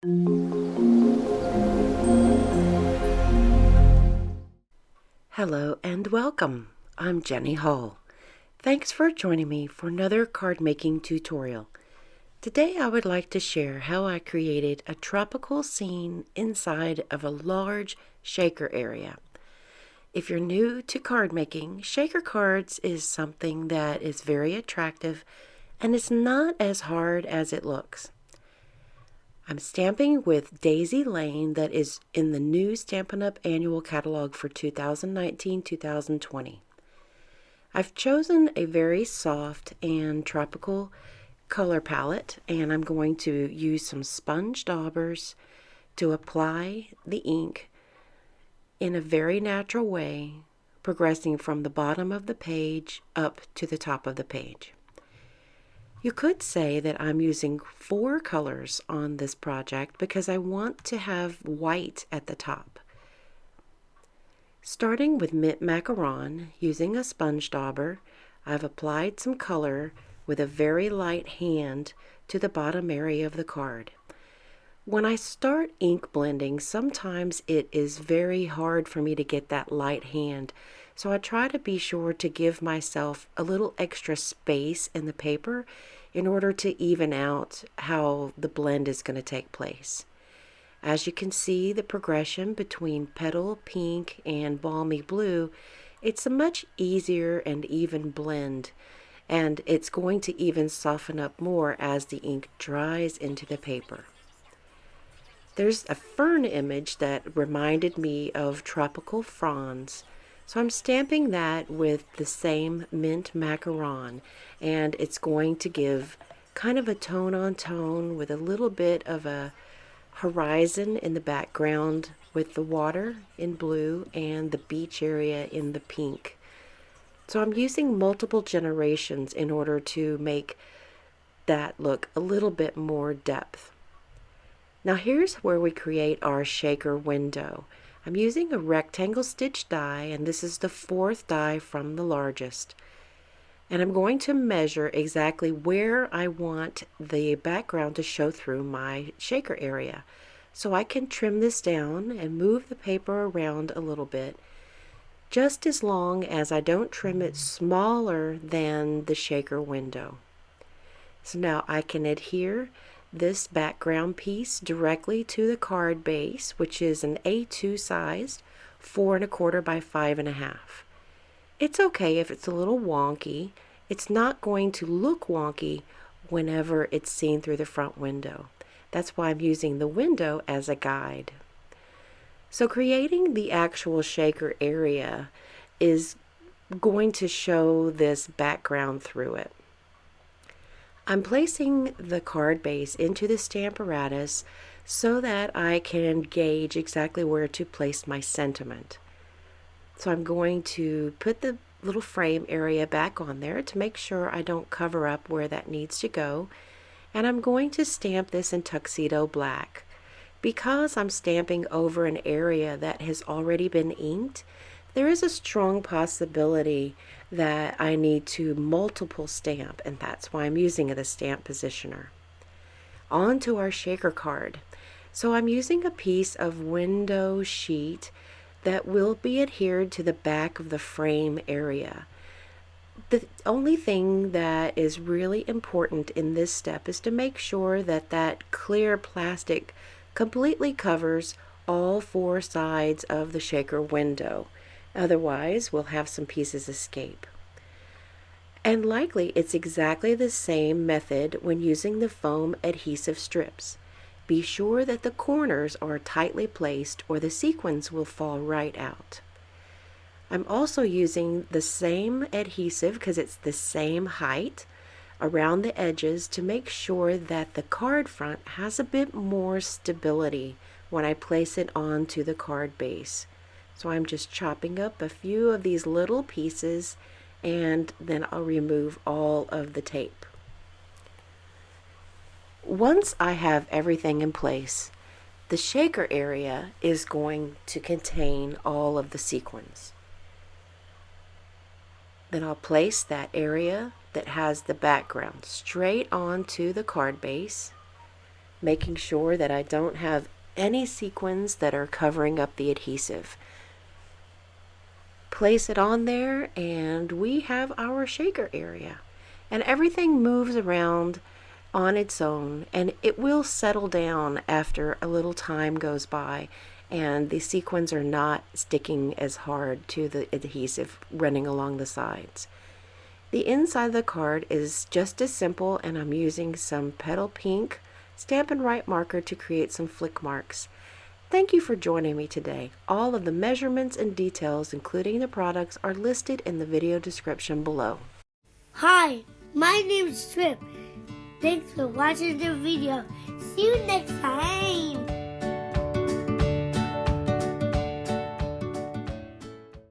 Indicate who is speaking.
Speaker 1: Hello and welcome. I'm Jenny Hall. Thanks for joining me for another card making tutorial. Today I would like to share how I created a tropical scene inside of a large shaker area. If you're new to card making, shaker cards is something that is very attractive and it's not as hard as it looks. I'm stamping with Daisy Lane that is in the new Stampin' Up! Annual Catalog for 2019-2020. I've chosen a very soft and tropical color palette, and I'm going to use some sponge daubers to apply the ink in a very natural way, progressing from the bottom of the page up to the top of the page. You could say that I'm using 4 colors on this project because I want to have white at the top. Starting with mint macaron, using a sponge dauber, I've applied some color with a very light hand to the bottom area of the card. When I start ink blending, sometimes it is very hard for me to get that light hand, so I try to be sure to give myself a little extra space in the paper in order to even out how the blend is going to take place. As you can see, the progression between Petal pink and Balmy blue, it's a much easier and even blend, and it's going to even soften up more as the ink dries into the paper. There's a fern image that reminded me of tropical fronds, so I'm stamping that with the same mint macaron, and it's going to give kind of a tone on tone with a little bit of a horizon in the background with the water in blue and the beach area in the pink. So I'm using multiple generations in order to make that look a little bit more depth. Now here's where we create our shaker window. I'm using a rectangle stitch die, and this is the 4th die from the largest. And I'm going to measure exactly where I want the background to show through my shaker area. So I can trim this down and move the paper around a little bit, just as long as I don't trim it smaller than the shaker window. So now I can adhere this background piece directly to the card base, which is an A2 size, 4 1/4 by 5 1/2. It's okay if it's a little wonky. It's not going to look wonky whenever it's seen through the front window. That's why I'm using the window as a guide. So creating the actual shaker area is going to show this background through it. I'm placing the card base into the Stamparatus so that I can gauge exactly where to place my sentiment. So I'm going to put the little frame area back on there to make sure I don't cover up where that needs to go. And I'm going to stamp this in tuxedo black. Because I'm stamping over an area that has already been inked, there is a strong possibility that I need to multiple stamp, and that's why I'm using the stamp positioner. On to our shaker card. So I'm using a piece of window sheet that will be adhered to the back of the frame area. The only thing that is really important in this step is to make sure that that clear plastic completely covers all 4 sides of the shaker window. Otherwise, we'll have some pieces escape. And likely it's exactly the same method when using the foam adhesive strips. Be sure that the corners are tightly placed or the sequins will fall right out. I'm also using the same adhesive because it's the same height around the edges to make sure that the card front has a bit more stability when I place it onto the card base. So I'm just chopping up a few of these little pieces, and then I'll remove all of the tape. Once I have everything in place, the shaker area is going to contain all of the sequins. Then I'll place that area that has the background straight onto the card base, making sure that I don't have any sequins that are covering up the adhesive. Place it on there and we have our shaker area. And everything moves around on its own, and it will settle down after a little time goes by and the sequins are not sticking as hard to the adhesive running along the sides. The inside of the card is just as simple, and I'm using some Petal pink Stampin' Right marker to create some flick marks. Thank you for joining me today. All of the measurements and details, including the products, are listed in the video description below.
Speaker 2: Hi, my name is Trip. Thanks for watching the video. See you next time.